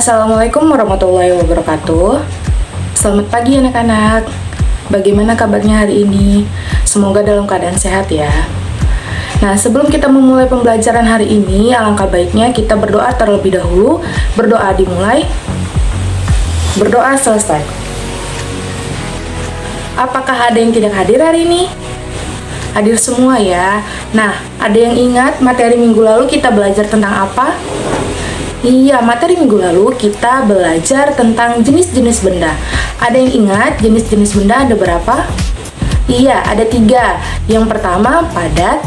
Assalamualaikum warahmatullahi wabarakatuh. Selamat pagi anak-anak. Bagaimana kabarnya hari ini? Semoga dalam keadaan sehat ya. Nah, sebelum kita memulai pembelajaran hari ini, alangkah baiknya kita berdoa terlebih dahulu. Berdoa dimulai, berdoa selesai. Apakah ada yang tidak hadir hari ini? Hadir semua ya. Nah, ada yang ingat materi minggu lalu kita belajar tentang apa? Iya, materi minggu lalu kita belajar tentang jenis-jenis benda. Ada yang ingat jenis-jenis benda ada berapa? Iya, ada 3. Yang pertama, padat.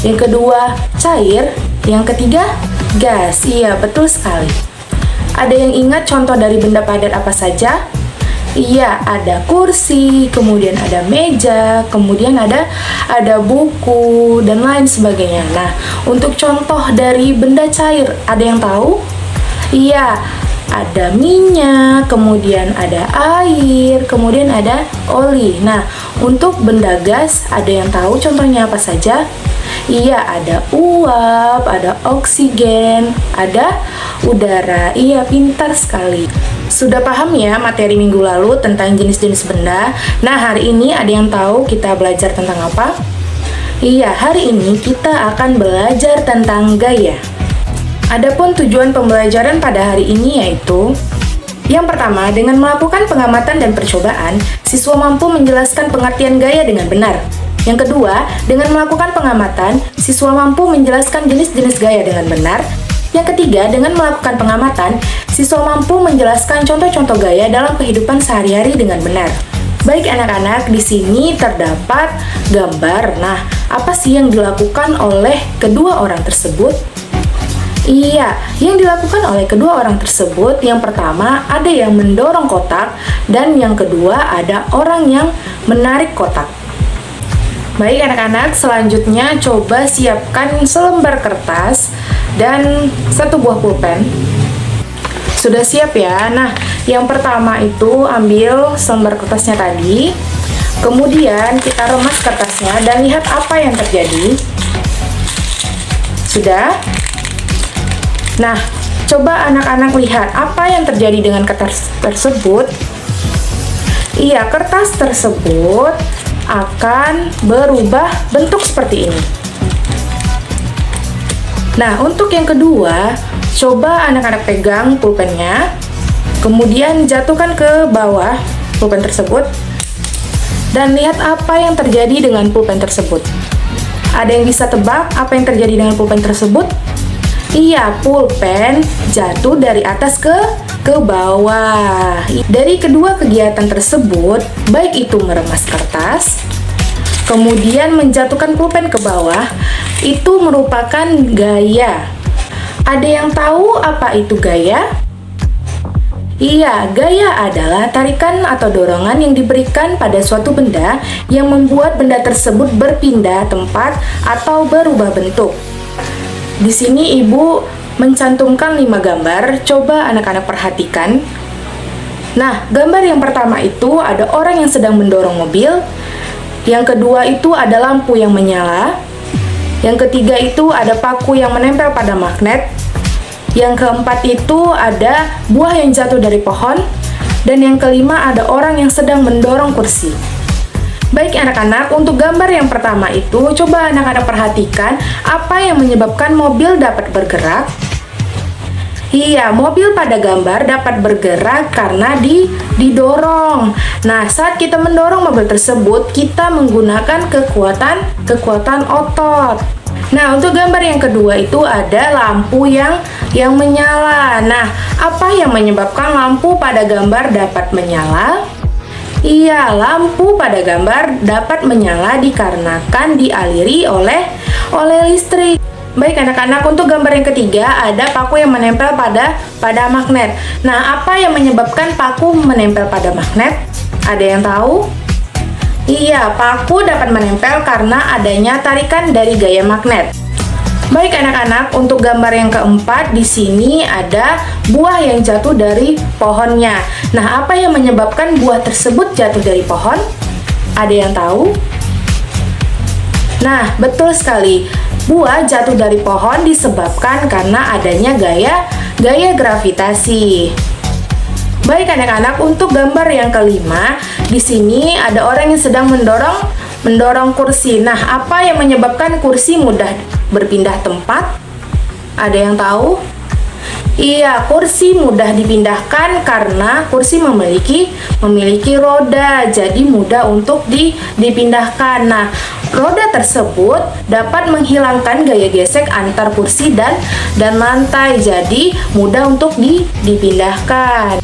Yang kedua, cair. Yang ketiga, gas. Iya, betul sekali. Ada yang ingat contoh dari benda padat apa saja? Iya, ada kursi, kemudian ada meja, kemudian ada buku, dan lain sebagainya. Nah, untuk contoh dari benda cair, ada yang tahu? Iya, ada minyak, kemudian ada air, kemudian ada oli. Nah, untuk benda gas, ada yang tahu contohnya apa saja? Iya, ada uap, ada oksigen, ada udara. Iya, pintar sekali. Sudah paham ya materi minggu lalu tentang jenis-jenis benda? Nah, hari ini ada yang tahu kita belajar tentang apa? Iya, hari ini kita akan belajar tentang gaya. Adapun tujuan pembelajaran pada hari ini yaitu yang pertama, dengan melakukan pengamatan dan percobaan, siswa mampu menjelaskan pengertian gaya dengan benar. Yang kedua, dengan melakukan pengamatan, siswa mampu menjelaskan jenis-jenis gaya dengan benar. Yang ketiga, dengan melakukan pengamatan, siswa mampu menjelaskan contoh-contoh gaya dalam kehidupan sehari-hari dengan benar. Baik anak-anak, di sini terdapat gambar. Nah, apa sih yang dilakukan oleh kedua orang tersebut? Iya, yang dilakukan oleh kedua orang tersebut, yang pertama ada yang mendorong kotak, dan yang kedua ada orang yang menarik kotak. Baik anak-anak, selanjutnya coba siapkan selembar kertas dan 1 buah pulpen. Sudah siap ya? Nah, yang pertama itu ambil selembar kertasnya tadi, kemudian kita remas kertasnya dan lihat apa yang terjadi. Sudah? Nah, coba anak-anak lihat apa yang terjadi dengan kertas tersebut. Iya, kertas tersebut akan berubah bentuk seperti ini. Nah, untuk yang kedua, coba anak-anak pegang pulpennya, kemudian jatuhkan ke bawah pulpen tersebut, dan lihat apa yang terjadi dengan pulpen tersebut. Ada yang bisa tebak apa yang terjadi dengan pulpen tersebut? Iya, pulpen jatuh dari atas ke bawah. Dari kedua kegiatan tersebut, baik itu meremas kertas, kemudian menjatuhkan pulpen ke bawah, itu merupakan gaya. Ada yang tahu apa itu gaya? Iya, gaya adalah tarikan atau dorongan yang diberikan pada suatu benda yang membuat benda tersebut berpindah tempat atau berubah bentuk. Di sini Ibu mencantumkan 5 gambar, coba anak-anak perhatikan. Nah, gambar yang pertama itu ada orang yang sedang mendorong mobil. Yang kedua itu ada lampu yang menyala. Yang ketiga itu ada paku yang menempel pada magnet. Yang keempat itu ada buah yang jatuh dari pohon. Dan yang kelima ada orang yang sedang mendorong kursi. Baik anak-anak, untuk gambar yang pertama itu, coba anak-anak perhatikan apa yang menyebabkan mobil dapat bergerak. Iya, mobil pada gambar dapat bergerak karena didorong. Nah, saat kita mendorong mobil tersebut, kita menggunakan kekuatan otot. Nah, untuk gambar yang kedua itu ada lampu yang menyala. Nah, apa yang menyebabkan lampu pada gambar dapat menyala? Iya, lampu pada gambar dapat menyala dikarenakan dialiri oleh listrik. Baik anak-anak, untuk gambar yang ketiga ada paku yang menempel pada magnet. Nah, apa yang menyebabkan paku menempel pada magnet? Ada yang tahu? Iya, paku dapat menempel karena adanya tarikan dari gaya magnet. Baik anak-anak, untuk gambar yang keempat di sini ada buah yang jatuh dari pohonnya. Nah, apa yang menyebabkan buah tersebut jatuh dari pohon? Ada yang tahu? Nah, betul sekali. Buah jatuh dari pohon disebabkan karena adanya gaya gravitasi. Baik anak-anak, untuk gambar yang kelima, di sini ada orang yang sedang mendorong kursi. Nah, apa yang menyebabkan kursi mudah berpindah tempat? Ada yang tahu? Iya, kursi mudah dipindahkan karena kursi memiliki roda, jadi mudah untuk dipindahkan. Nah, roda tersebut dapat menghilangkan gaya gesek antar kursi dan lantai, jadi mudah untuk dipindahkan.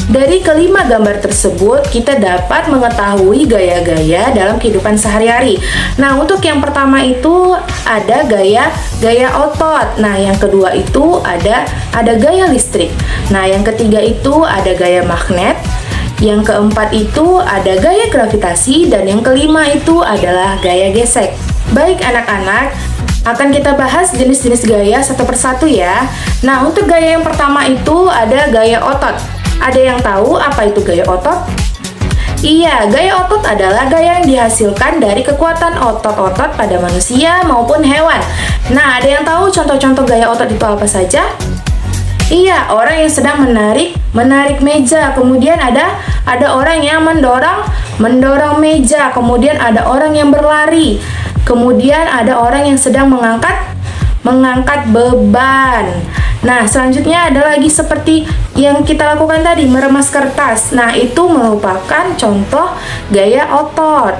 Dari kelima gambar tersebut, kita dapat mengetahui gaya-gaya dalam kehidupan sehari-hari. Nah, untuk yang pertama itu ada gaya otot. Nah, yang kedua itu ada gaya listrik. Nah, yang ketiga itu ada gaya magnet. Yang keempat itu ada gaya gravitasi, dan yang kelima itu adalah gaya gesek. Baik anak-anak, akan kita bahas jenis-jenis gaya satu persatu ya. Nah, untuk gaya yang pertama itu ada gaya otot. Ada yang tahu apa itu gaya otot? Iya, gaya otot adalah gaya yang dihasilkan dari kekuatan otot-otot pada manusia maupun hewan. Nah, ada yang tahu contoh-contoh gaya otot itu apa saja? Iya, orang yang sedang menarik meja, kemudian ada orang yang mendorong meja, kemudian ada orang yang berlari, kemudian ada orang yang sedang mengangkat beban. Nah, selanjutnya ada lagi seperti yang kita lakukan tadi, meremas kertas. Nah, itu merupakan contoh gaya otot.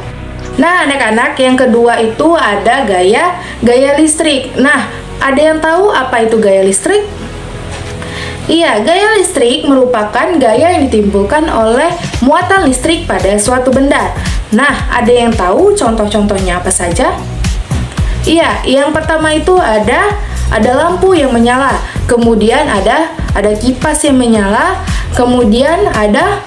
Nah, anak-anak, yang kedua itu ada gaya listrik. Nah, ada yang tahu apa itu gaya listrik? Iya, gaya listrik merupakan gaya yang ditimbulkan oleh muatan listrik pada suatu benda. Nah, ada yang tahu contoh-contohnya apa saja? Iya, yang pertama itu ada lampu yang menyala, kemudian ada kipas yang menyala, kemudian ada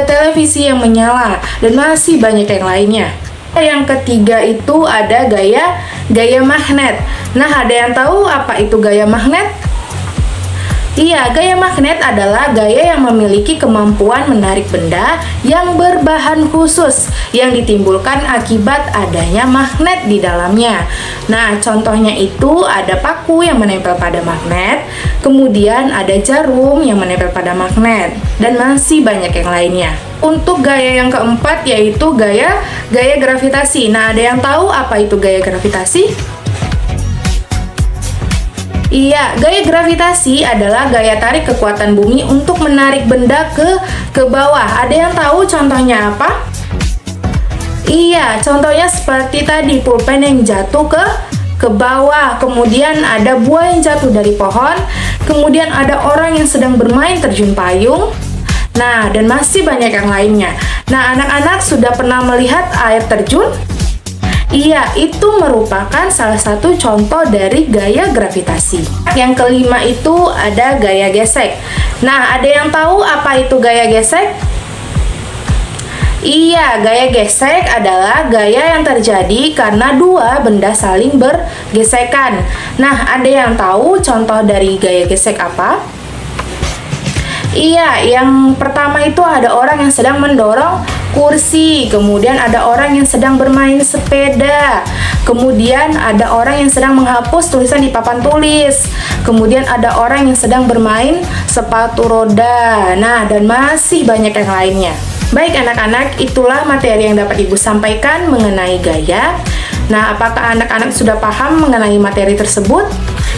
televisi yang menyala, dan masih banyak yang lainnya. Yang ketiga itu ada gaya magnet. Nah, ada yang tahu apa itu gaya magnet? Iya, gaya magnet adalah gaya yang memiliki kemampuan menarik benda yang berbahan khusus yang ditimbulkan akibat adanya magnet di dalamnya. Nah, contohnya itu ada paku yang menempel pada magnet, kemudian ada jarum yang menempel pada magnet, dan masih banyak yang lainnya. Untuk gaya yang keempat yaitu gaya gravitasi. Nah, ada yang tahu apa itu gaya gravitasi? Iya, gaya gravitasi adalah gaya tarik kekuatan bumi untuk menarik benda ke bawah. Ada yang tahu contohnya apa? Iya, contohnya seperti tadi, pulpen yang jatuh ke bawah, kemudian ada buah yang jatuh dari pohon, kemudian ada orang yang sedang bermain terjun payung. Nah, dan masih banyak yang lainnya. Nah, anak-anak sudah pernah melihat air terjun? Iya, itu merupakan salah satu contoh dari gaya gravitasi. Yang kelima itu ada gaya gesek. Nah, ada yang tahu apa itu gaya gesek? Iya, gaya gesek adalah gaya yang terjadi karena dua benda saling bergesekan. Nah, ada yang tahu contoh dari gaya gesek apa? Iya, yang pertama itu ada orang yang sedang mendorong kursi, kemudian ada orang yang sedang bermain sepeda, kemudian ada orang yang sedang menghapus tulisan di papan tulis, kemudian ada orang yang sedang bermain sepatu roda. Nah, dan masih banyak yang lainnya. Baik anak-anak, itulah materi yang dapat Ibu sampaikan mengenai gaya. Nah, apakah anak-anak sudah paham mengenai materi tersebut?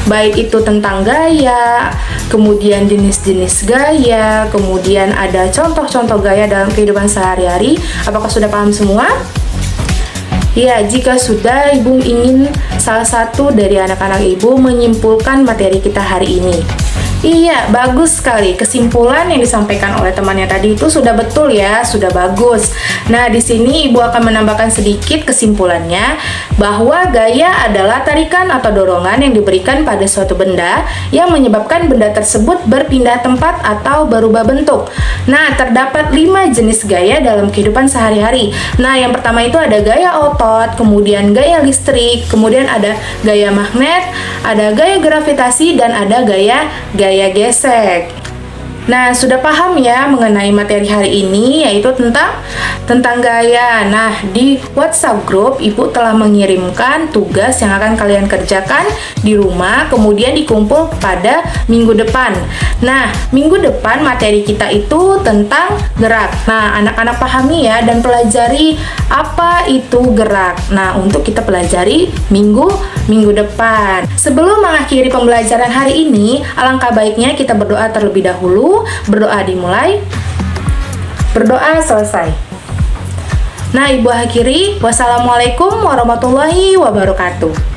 Baik itu tentang gaya, kemudian jenis-jenis gaya, kemudian ada contoh-contoh gaya dalam kehidupan sehari-hari. Apakah sudah paham semua? Ya, jika sudah, Ibu ingin salah satu dari anak-anak Ibu menyimpulkan materi kita hari ini. Iya, bagus sekali. Kesimpulan yang disampaikan oleh temannya tadi itu sudah betul ya, sudah bagus. Nah, di sini Ibu akan menambahkan sedikit kesimpulannya bahwa gaya adalah tarikan atau dorongan yang diberikan pada suatu benda yang menyebabkan benda tersebut berpindah tempat atau berubah bentuk. Nah, terdapat 5 jenis gaya dalam kehidupan sehari-hari. Nah, yang pertama itu ada gaya otot, kemudian gaya listrik, kemudian ada gaya magnet, ada gaya gravitasi, dan ada gaya gesek. Nah, sudah paham ya mengenai materi hari ini, yaitu tentang gaya. Nah, di WhatsApp group Ibu telah mengirimkan tugas yang akan kalian kerjakan di rumah, kemudian dikumpul pada minggu depan. Nah, minggu depan materi kita itu tentang gerak. Nah, anak-anak pahami ya dan pelajari apa itu gerak. Nah, untuk kita pelajari minggu depan. Sebelum mengakhiri pembelajaran hari ini, alangkah baiknya kita berdoa terlebih dahulu. Berdoa dimulai, berdoa selesai. Nah, Ibu akhiri, wassalamualaikum warahmatullahi wabarakatuh.